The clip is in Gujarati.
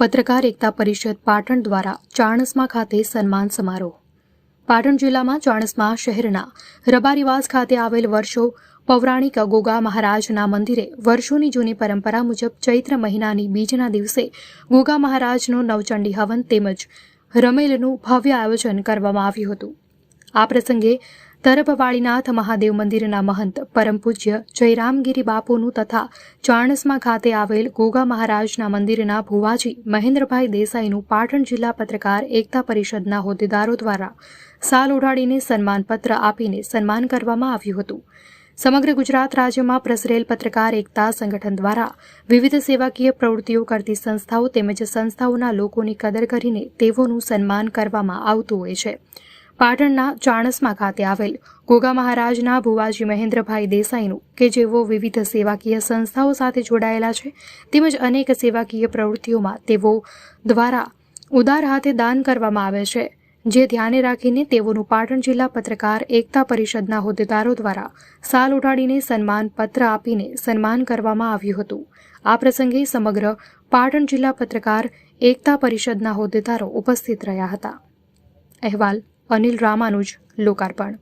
પત્રકાર એકતા પરિષદ પાટણ દ્વારા ચાણસ્મા ખાતે સન્માન સમારોહ. પાટણ જિલ્લામાં ચાણસ્મા શહેરના રબારીવાસ ખાતે આવેલ વર્ષો પૌરાણિક ગોગા મહારાજના મંદિરે વર્ષોની જૂની પરંપરા મુજબ ચૈત્ર મહિનાની બીજના દિવસે ગોગા મહારાજનો નવચંડી હવન તેમજ રમેલનું ભવ્ય આયોજન કરવામાં આવ્યું હતું. આ પ્રસંગે તરભવાળીનાથ મહાદેવ મંદિરના મહંત પરમ પૂજ્ય જયરામગીરી બાપુનું તથા ચાણસ્મા ખાતે આવેલ ગોગા મહારાજના મંદિરના ભુવાજી મહેન્દ્રભાઈ દેસાઈનું પાટણ જિલ્લા પત્રકાર એકતા પરિષદના હોદ્દેદારો દ્વારા સાલ ઓઢાડીને સન્માનપત્ર આપીને સન્માન કરવામાં આવ્યું હતું. સમગ્ર ગુજરાત રાજ્યમાં પ્રસરેલ પત્રકાર એકતા સંગઠન દ્વારા વિવિધ સેવાકીય પ્રવૃત્તિઓ કરતી સંસ્થાઓ તેમજ સંસ્થાઓના લોકોની કદર કરીને તેઓનું સન્માન કરવામાં આવતું હોય છે. પાટણના ચાણસ્મા ખાતે આવેલ ગોગા મહારાજના ભુવાજી મહેન્દ્રભાઈ દેસાઈનું કે જેઓ વિવિધ સેવાકીય સંસ્થાઓ સાથે જોડાયેલા છે તેમજ અનેક સેવાકીય પ્રવૃત્તિઓમાં તેઓ દ્વારા ઉદાર હાથે દાન કરવામાં આવે છે, જે ધ્યાને રાખીને તેઓનું પાટણ જિલ્લા પત્રકાર એકતા પરિષદના હોદ્દેદારો દ્વારા સાલ ઓઢાડીને સન્માન પત્ર આપીને સન્માન કરવામાં આવ્યું હતું. આ પ્રસંગે સમગ્ર પાટણ જિલ્લા પત્રકાર એકતા પરિષદના હોદ્દેદારો ઉપસ્થિત રહ્યા હતા. અહેવાલ અનિલ રામાનુજ, લોકાર્પણ.